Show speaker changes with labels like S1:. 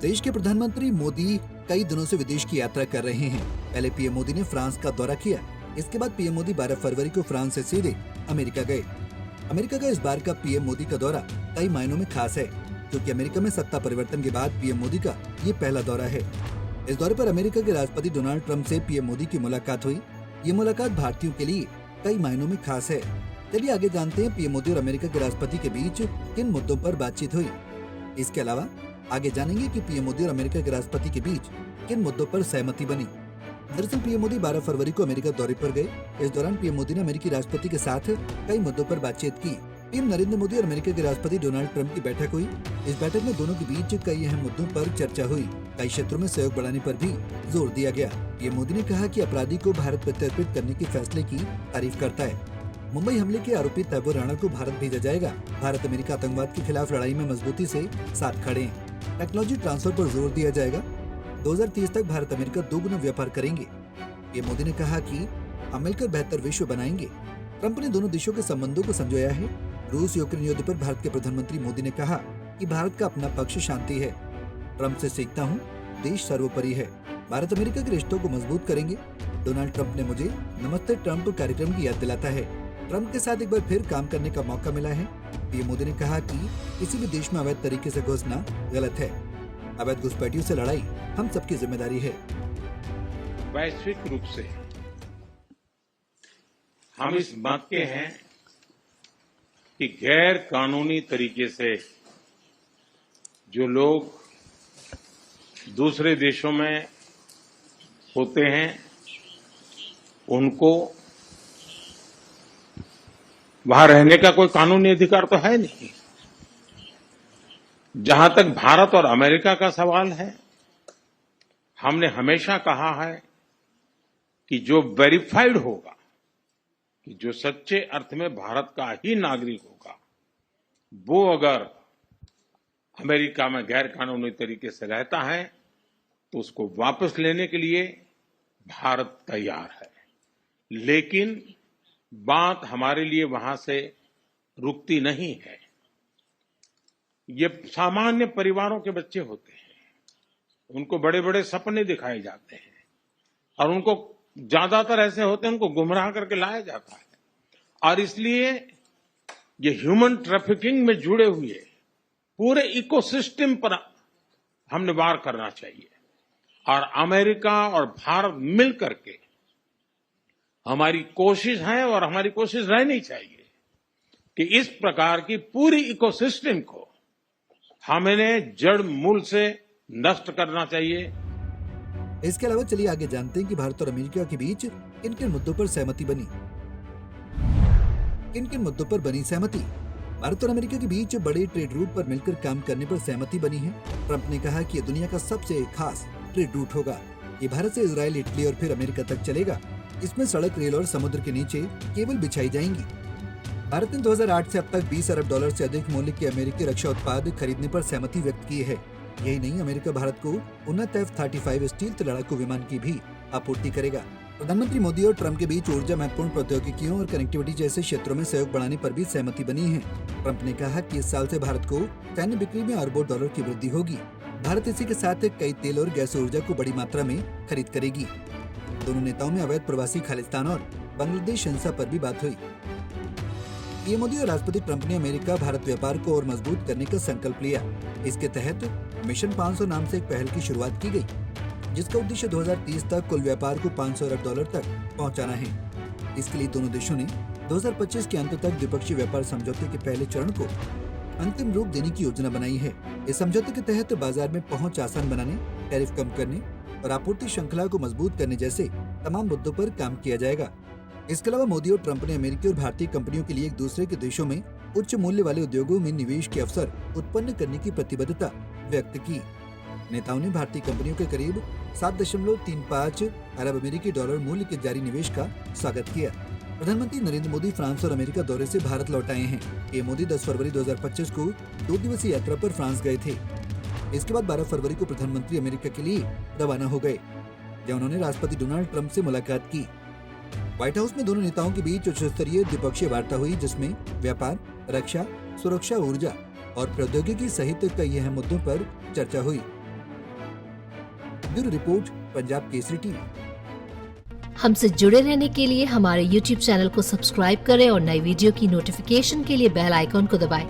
S1: देश के प्रधानमंत्री मोदी कई दिनों से विदेश की यात्रा कर रहे हैं। पहले पीएम मोदी ने फ्रांस का दौरा किया। इसके बाद पीएम मोदी 12 फरवरी को फ्रांस से सीधे अमेरिका गए। अमेरिका का इस बार का पीएम मोदी का दौरा कई मायनों में खास है, क्योंकि अमेरिका में सत्ता परिवर्तन के बाद पीएम मोदी का ये पहला दौरा है। इस दौरे पर अमेरिका के राष्ट्रपति डोनाल्ड ट्रंप से पीएम मोदी की मुलाकात हुई। ये मुलाकात भारतीयों के लिए कई मायनों में खास है। चलिए आगे जानते हैं पीएम मोदी और अमेरिका के राष्ट्रपति के बीच किन मुद्दों पर बातचीत हुई। इसके अलावा आगे जानेंगे कि पीएम मोदी और अमेरिका के राष्ट्रपति के बीच किन मुद्दों पर सहमति बनी। दरअसल पीएम मोदी 12 फरवरी को अमेरिका दौरे पर गए। इस दौरान पीएम मोदी ने अमेरिकी राष्ट्रपति के साथ कई मुद्दों पर बातचीत की। पीएम नरेंद्र मोदी और अमेरिका के राष्ट्रपति डोनाल्ड ट्रंप की बैठक हुई। इस बैठक में दोनों के बीच कई अहम मुद्दों पर चर्चा हुई। कई क्षेत्रों में सहयोग बढ़ाने पर भी जोर दिया गया। पीएम मोदी ने कहा कि अपराधी को भारत प्रत्यर्पित करने के फैसले की तारीफ करता है। मुंबई हमले के आरोपी तैमूर राणा को भारत भेजा जाएगा। भारत अमेरिका आतंकवाद के खिलाफ लड़ाई में मजबूती से साथ खड़े हैं। टेक्नोलॉजी ट्रांसफर पर जोर दिया जाएगा। 2030 तक भारत अमेरिका दोगुना व्यापार करेंगे। पीएम मोदी ने कहा कि हम मिलकर बेहतर विश्व बनाएंगे। ट्रंप ने दोनों देशों के संबंधों को समझाया है। रूस यूक्रेन युद्ध पर भारत के प्रधानमंत्री मोदी ने कहा कि भारत का अपना पक्ष शांति है। ट्रंप से सीखता हूँ, देश सर्वोपरि है। भारत अमेरिका के रिश्तों को मजबूत करेंगे। डोनाल्ड ट्रंप ने मुझे नमस्ते ट्रंप कार्यक्रम की याद दिलाता है। ट्रंप के साथ एक बार फिर काम करने का मौका मिला है। पीएम मोदी ने कहा कि किसी भी देश में अवैध तरीके से घुसना गलत है। अवैध घुसपैठियों से लड़ाई हम सबकी जिम्मेदारी है।
S2: वैश्विक रूप से हम इस बात के हैं कि गैर कानूनी तरीके से जो लोग दूसरे देशों में होते हैं उनको वहां रहने का कोई कानूनी अधिकार तो है नहीं। जहां तक भारत और अमेरिका का सवाल है, हमने हमेशा कहा है कि जो वेरीफाइड होगा, कि जो सच्चे अर्थ में भारत का ही नागरिक होगा, वो अगर अमेरिका में गैर कानूनी तरीके से रहता है तो उसको वापस लेने के लिए भारत तैयार है। लेकिन बात हमारे लिए वहां से रुकती नहीं है। ये सामान्य परिवारों के बच्चे होते हैं, उनको बड़े बड़े सपने दिखाए जाते हैं और उनको ज्यादातर ऐसे होते हैं उनको गुमराह करके लाया जाता है। और इसलिए ये ह्यूमन ट्रैफिकिंग में जुड़े हुए पूरे इकोसिस्टम पर हमने वार करना चाहिए। और अमेरिका और भारत मिल करके हमारी कोशिश है और हमारी कोशिश रहनी चाहिए कि इस प्रकार की पूरी इकोसिस्टम को हमें जड़ मूल से नष्ट करना चाहिए।
S1: इसके अलावा चलिए आगे जानते हैं कि भारत और अमेरिका के बीच किन किन मुद्दों पर सहमति बनी। किन किन मुद्दों पर बनी सहमति। भारत और अमेरिका के बीच बड़े ट्रेड रूट पर मिलकर काम करने पर सहमति बनी है। ट्रंप ने कहा कि यह दुनिया का सबसे खास ट्रेड रूट होगा। ये भारत से इजराइल, इटली और फिर अमेरिका तक चलेगा। इसमें सड़क, रेल और समुद्र के नीचे केबल बिछाई जाएंगी। भारत ने 2008 से अब तक $20 अरब से अधिक मूल्य के अमेरिकी रक्षा उत्पाद खरीदने पर सहमति व्यक्त की है। यही नहीं, अमेरिका भारत को उन्नत F-35 स्टील्थ लड़ाकू विमान की भी आपूर्ति करेगा। प्रधानमंत्री मोदी और ट्रंप के बीच ऊर्जा, महत्वपूर्ण प्रौद्योगिकियों और कनेक्टिविटी जैसे क्षेत्रों में सहयोग बढ़ाने पर भी सहमति बनी है। ट्रंप ने कहा कि इस साल से भारत को सैन्य बिक्री में अरबों डॉलर की वृद्धि होगी। भारत इसी के साथ कई तेल और गैस ऊर्जा को बड़ी मात्रा में खरीद करेगी। दोनों नेताओं में अवैध प्रवासी खालिस्तान और बांग्लादेश हिंसा पर भी बात हुई। पीएम मोदी और राष्ट्रपति ट्रंप ने अमेरिका भारत व्यापार को और मजबूत करने का संकल्प लिया। इसके तहत मिशन 500 नाम से एक पहल की शुरुआत की गई, जिसका उद्देश्य 2030 तक कुल व्यापार को $500 अरब तक पहुंचाना है। इसके लिए दोनों देशों ने 2025 के अंत तक द्विपक्षीय व्यापार समझौते के पहले चरण को अंतिम रूप देने की योजना बनाई है। इस समझौते के तहत बाजार में पहुंच आसान बनाने, टैरिफ कम करने और आपूर्ति श्रृंखला को मजबूत करने जैसे तमाम मुद्दों पर काम किया जाएगा। इसके अलावा मोदी और ट्रंप ने अमेरिकी और भारतीय कंपनियों के लिए एक दूसरे के देशों में उच्च मूल्य वाले उद्योगों में निवेश के अवसर उत्पन्न करने की प्रतिबद्धता व्यक्त की। नेताओं ने भारतीय कंपनियों के करीब 7.35 अरब अमेरिकी डॉलर मूल्य के जारी निवेश का स्वागत किया। प्रधानमंत्री नरेंद्र मोदी फ्रांस और अमेरिका दौरे से भारत लौट आए हैं। पीएम मोदी 10 फरवरी 2025 को 2 दिवसीय यात्रा पर फ्रांस गए थे। इसके बाद 12 फरवरी को प्रधानमंत्री अमेरिका के लिए रवाना हो गए, जहां उन्होंने राष्ट्रपति डोनाल्ड ट्रंप से मुलाकात की। व्हाइट हाउस में दोनों नेताओं के बीच उच्च स्तरीय द्विपक्षीय वार्ता हुई, जिसमें व्यापार, रक्षा, सुरक्षा, ऊर्जा और प्रौद्योगिकी सहित कई अहम मुद्दों पर चर्चा हुई। Bureau report, Punjab Kesari TV.
S3: हमसे जुड़े रहने के लिए हमारे YouTube चैनल को सब्सक्राइब करें और नई वीडियो की नोटिफिकेशन के लिए बेल आइकॉन को दबाएं।